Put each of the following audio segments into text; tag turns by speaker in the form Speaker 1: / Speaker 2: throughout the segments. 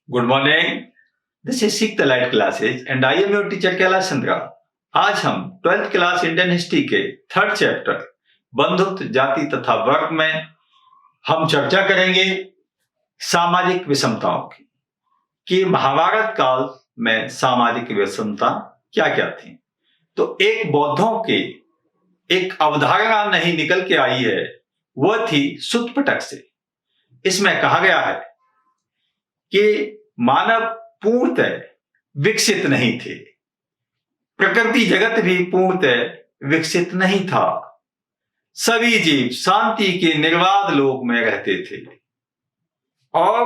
Speaker 1: Good morning. This is six light classes and I am your teacher Kailash Chandra. आज हम 12th class Indian history के third chapter बंधुत्व जाति तथा वर्ग में हम चर्चा करेंगे सामाजिक विषमताओं की कि महाभारत काल में सामाजिक विषमता क्या क्या थी। तो एक बौद्धों के एक अवधारणा नहीं निकल के आई है, वह थी सुत्पटक से। इसमें कहा गया है कि मानव पूर्णतः विकसित नहीं थे, प्रकृति जगत भी पूर्णतः विकसित नहीं था। सभी जीव शांति के निर्बाध लोक में रहते थे और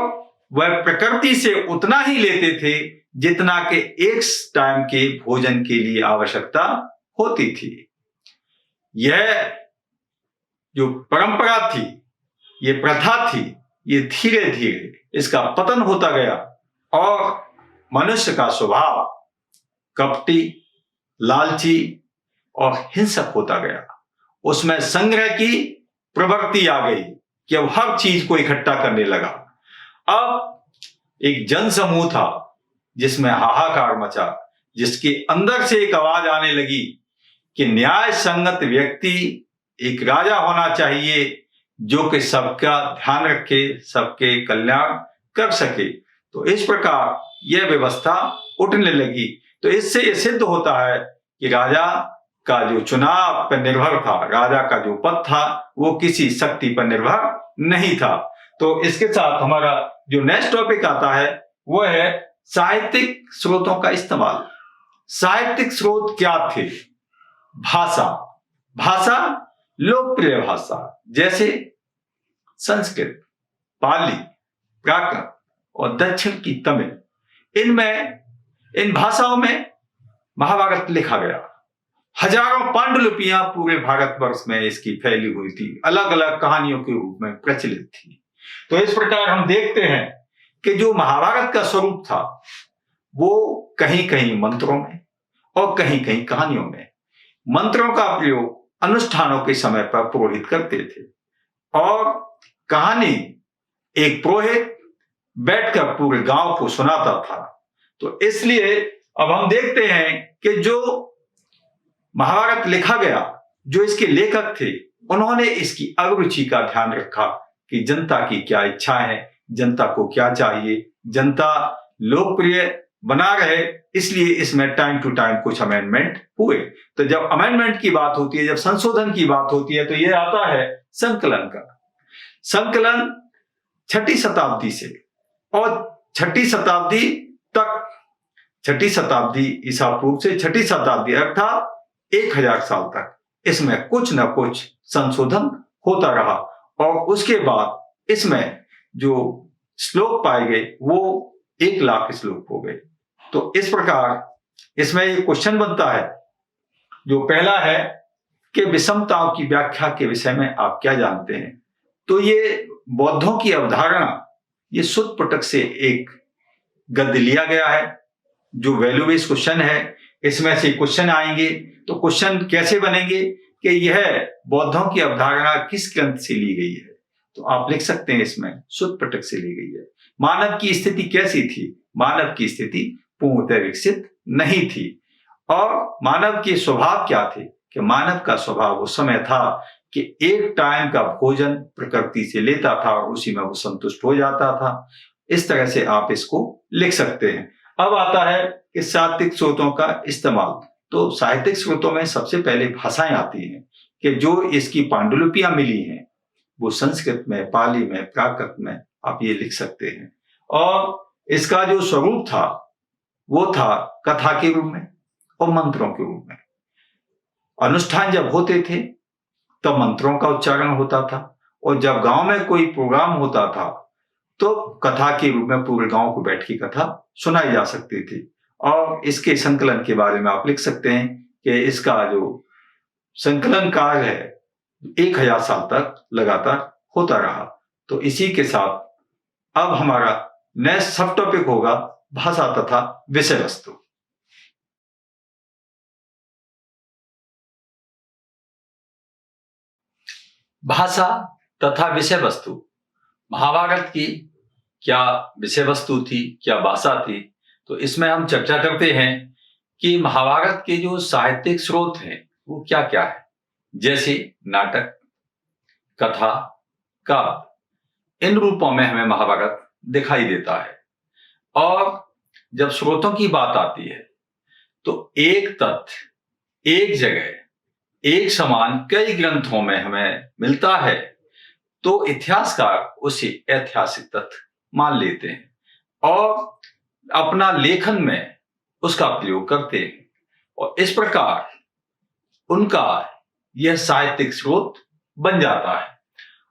Speaker 1: वह प्रकृति से उतना ही लेते थे जितना के एक टाइम के भोजन के लिए आवश्यकता होती थी। यह जो परंपरा थी, ये प्रथा थी, ये धीरे धीरे इसका पतन होता गया और मनुष्य का स्वभाव कपटी, लालची और हिंसक होता गया। उसमें संग्रह की प्रवृत्ति आ गई कि अब हर चीज को इकट्ठा करने लगा। अब एक जनसमूह था जिसमें हाहाकार मचा, जिसके अंदर से एक आवाज आने लगी कि न्याय संगत व्यक्ति एक राजा होना चाहिए जो कि सबका ध्यान रखे, सबके कल्याण कर सके। तो इस प्रकार यह व्यवस्था उठने लगी। तो इससे यह सिद्ध होता है कि राजा का जो चुनाव पर निर्भर था, राजा का जो पद था, वो किसी शक्ति पर निर्भर नहीं था। तो इसके साथ हमारा जो नेक्स्ट टॉपिक आता है वह है साहित्यिक स्रोतों का इस्तेमाल। साहित्यिक स्रोत क्या थे? भाषा, भाषा लोकप्रिय भाषा जैसे संस्कृत, पाली, प्राकृत और दक्षिण की तमिल, इन भाषाओं में महाभारत लिखा गया। हजारों पांडुलिपियां पूरे भारतवर्ष में इसकी फैली हुई थी, अलग अलग कहानियों के रूप में प्रचलित थी। तो इस प्रकार हम देखते हैं कि जो महाभारत का स्वरूप था वो कहीं कहीं मंत्रों में और कहीं कहीं कहानियों में। मंत्रों का प्रयोग अनुष्ठानों के समय पर पुरोहित करते थे और कहानी एक पुरोहित बैठकर पूरे गांव को सुनाता था। तो इसलिए अब हम देखते हैं कि जो महाभारत लिखा गया, जो इसके लेखक थे, उन्होंने इसकी अभिरुचि का ध्यान रखा कि जनता की क्या इच्छा है, जनता को क्या चाहिए, जनता लोकप्रिय बना रहे, इसलिए इसमें टाइम टू टाइम कुछ अमेंडमेंट हुए। तो जब अमेंडमेंट की बात होती है, जब संशोधन की बात होती है, तो यह आता है संकलन का। संकलन 6ठी शताब्दी से और 6ठी शताब्दी तक, 6ठी शताब्दी ईसा पूर्व से 6ठी शताब्दी अर्थात 1000 साल तक इसमें कुछ न कुछ संशोधन होता रहा और उसके बाद इसमें जो श्लोक पाए गए वो 1 लाख श्लोक हो गए। तो इस प्रकार इसमें एक क्वेश्चन बनता है, जो पहला है कि विषमताओं की व्याख्या के विषय में आप क्या जानते हैं। तो ये बौद्धों की अवधारणा, ये सुत्पटक से एक गद्य लिया गया है जो वैल्यू बेस्ड क्वेश्चन है। इसमें से क्वेश्चन आएंगे, तो क्वेश्चन कैसे बनेंगे कि यह बौद्धों की अवधारणा किस ग्रंथ से ली गई है। तो आप लिख सकते हैं इसमें सुत्पटक से ली गई है। मानव की स्थिति कैसी थी? मानव की स्थिति पूर्णतः विकसित नहीं थी। और मानव के स्वभाव क्या थे? कि मानव का स्वभाव उस समय था कि एक टाइम का भोजन प्रकृति से लेता था और उसी में वो संतुष्ट हो जाता था। इस तरह से आप इसको लिख सकते हैं। अब आता है कि साहित्यिक स्रोतों का इस्तेमाल। तो साहित्यिक स्रोतों में सबसे पहले भाषाएं आती हैं कि जो इसकी पांडुलिपियां मिली हैं वो संस्कृत में, पाली में, प्राकृत में आप ये लिख सकते हैं। और इसका जो स्वरूप था वो था कथा के रूप में और मंत्रों के रूप में। अनुष्ठान जब होते थे तब मंत्रों का उच्चारण होता था और जब गांव में कोई प्रोग्राम होता था तो कथा के रूप में पूरे गांव को बैठ के कथा सुनाई जा सकती थी। और इसके संकलन के बारे में आप लिख सकते हैं कि इसका जो संकलन कार्य है 1000 साल तक लगातार होता रहा। तो इसी के साथ अब हमारा नेक्स्ट सब टॉपिक होगा भाषा तथा विषय वस्तु। भाषा तथा विषय वस्तु महाभारत की क्या विषय वस्तु थी, क्या भाषा थी। तो इसमें हम चर्चा करते हैं कि महाभारत के जो साहित्यिक स्रोत हैं वो क्या क्या है। जैसे नाटक, कथा, काव्य, इन रूपों में हमें महाभारत दिखाई देता है। और जब स्रोतों की बात आती है तो एक तथ्य एक जगह एक समान कई ग्रंथों में हमें मिलता है तो इतिहासकार उसे ऐतिहासिक तथ्य मान लेते हैं और अपना लेखन में उसका प्रयोग करते हैं और इस प्रकार उनका यह साहित्यिक स्रोत बन जाता है।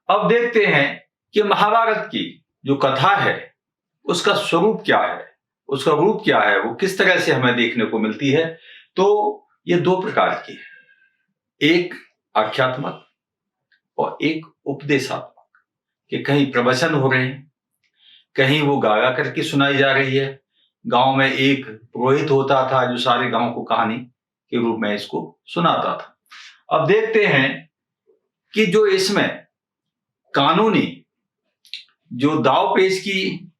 Speaker 1: अब देखते हैं कि महाभारत की जो कथा है उसका स्वरूप क्या है, उसका रूप क्या है, वो किस तरह से हमें देखने को मिलती है। तो ये दो प्रकार की है, एक आख्यात्मक और एक उपदेशात्मक, कि कहीं प्रवचन हो रहे हैं, कहीं वो गाया करके सुनाई जा रही है। गांव में एक पुरोहित होता था जो सारे गांव को कहानी के रूप में इसको सुनाता था। अब देखते हैं कि जो इसमें कानूनी जो दाव पेच की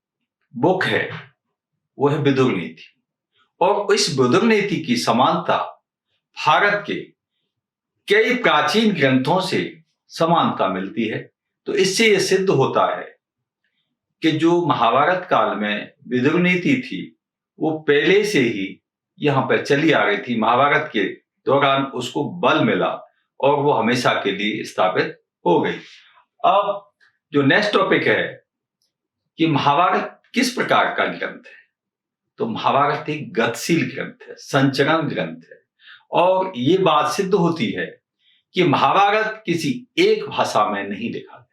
Speaker 1: बुक है वो है विदुर नीति और इस विदुर नीति की समानता भारत के कई प्राचीन ग्रंथों से समानता मिलती है। तो इससे यह सिद्ध होता है कि जो महाभारत काल में विदुर नीति थी वो पहले से ही यहां पर चली आ रही थी। महाभारत के दौरान उसको बल मिला और वो हमेशा के लिए स्थापित हो गई। अब जो नेक्स्ट टॉपिक है कि महाभारत किस प्रकार का ग्रंथ है, तो महाभारत एक गतिशील ग्रंथ है, संचरण ग्रंथ है और ये बात सिद्ध होती है कि महाभारत किसी एक भाषा में नहीं लिखा गया।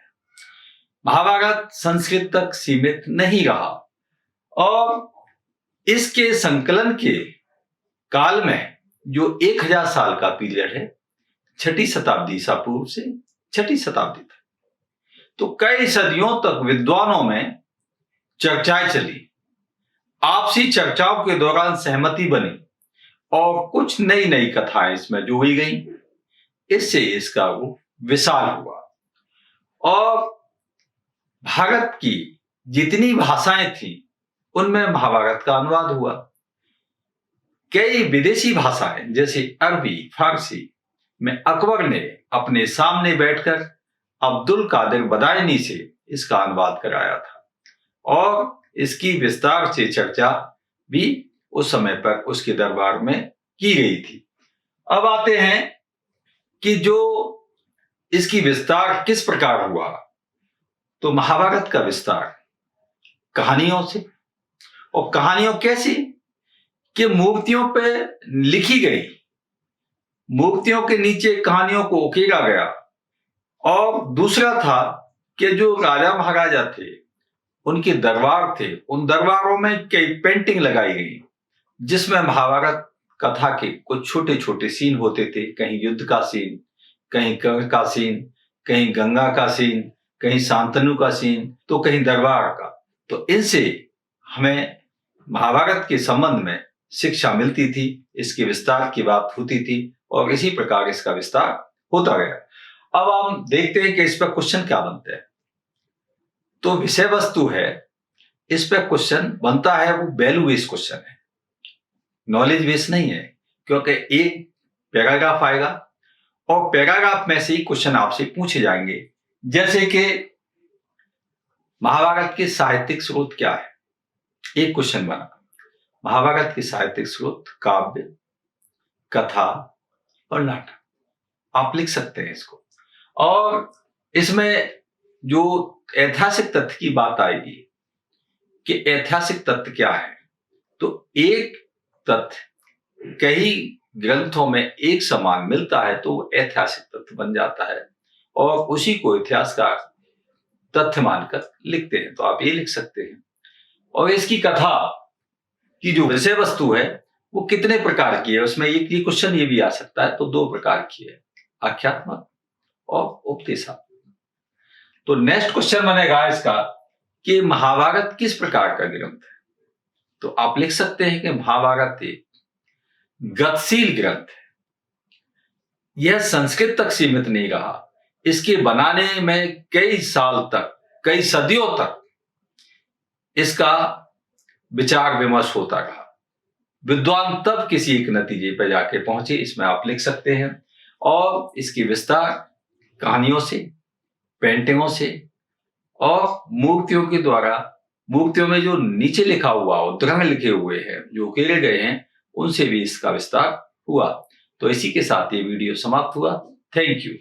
Speaker 1: महाभारत संस्कृत तक सीमित नहीं रहा और इसके संकलन के काल में जो 1000 साल का पीरियड है, 6ठी शताब्दी ईसा पूर्व से 6ठी शताब्दी तक, तो कई सदियों तक विद्वानों में चर्चाएं चली। आपसी चर्चाओं के दौरान सहमति बनी और कुछ नई नई कथाएं इसमें जोड़ी गई। इससे इसका रूप विशाल हुआ और भारत की जितनी भाषाएं थी उनमें महाभारत का अनुवाद हुआ। कई विदेशी भाषाएं जैसे अरबी, फारसी में अकबर ने अपने सामने बैठकर अब्दुल कादिर बदायनी से इसका अनुवाद कराया था और इसकी विस्तार से चर्चा भी उस समय पर उसके दरबार में की गई थी। अब आते हैं कि जो इसकी विस्तार किस प्रकार हुआ। तो महाभारत का विस्तार कहानियों से, और कहानियों कैसी कि मूर्तियों पे लिखी गई, मूर्तियों के नीचे कहानियों को उकेरा गया। और दूसरा था कि जो राजा महाराजा थे उनके दरबार थे, उन दरबारों में कई पेंटिंग लगाई गई जिसमें महाभारत कथा के कुछ छोटे छोटे सीन होते थे। कहीं युद्ध का सीन, कहीं कर्ण का सीन, कहीं गंगा का सीन, कहीं शांतनु का सीन, तो कहीं दरबार का। तो इनसे हमें महाभारत के संबंध में शिक्षा मिलती थी, इसके विस्तार की बात होती थी और इसी प्रकार इसका विस्तार होता गया। अब हम देखते हैं कि इस पर क्वेश्चन क्या बनते हैं। तो विषय वस्तु है, इस पर क्वेश्चन बनता है वो वैल्यू बेस्ड क्वेश्चन है, नॉलेज बेस्ड नहीं है, क्योंकि एक पैराग्राफ आएगा और पैराग्राफ में से ही क्वेश्चन आपसे पूछे जाएंगे। जैसे कि महाभारत के साहित्यिक स्रोत क्या है, एक क्वेश्चन बना। महाभारत के साहित्यिक स्रोत काव्य, कथा और नाटक, आप लिख सकते हैं इसको। और इसमें जो ऐतिहासिक तथ्य की बात आएगी कि ऐतिहासिक तथ्य क्या है, तो एक तथ्य कई ग्रंथों में एक समान मिलता है तो ऐतिहासिक तथ्य बन जाता है और उसी को इतिहासकार तथ्य मानकर लिखते हैं। तो आप ये लिख सकते हैं। और इसकी कथा की जो विषय वस्तु है वो कितने प्रकार की है, उसमें एक ये क्वेश्चन ये भी आ सकता है। तो 2 प्रकार की है, आख्यात्मक और उपदेशात्मक। तो नेक्स्ट क्वेश्चन बनेगा इसका कि महाभारत किस प्रकार का ग्रंथ है। तो आप लिख सकते हैं कि महाभारत एक गतिशील ग्रंथ है। यह संस्कृत तक सीमित नहीं रहा, इसके बनाने में कई साल तक, कई सदियों तक इसका विचार विमर्श होता रहा। विद्वान तब किसी एक नतीजे पर जाके पहुंचे, इसमें आप लिख सकते हैं। और इसकी विस्तार कहानियों से, पेंटिंगों से और मूर्तियों के द्वारा, मूर्तियों में जो नीचे लिखा हुआ उद्धरण लिखे हुए हैं, जो उकेरे गए हैं, उनसे भी इसका विस्तार हुआ। तो इसी के साथ ये वीडियो समाप्त हुआ। Thank you.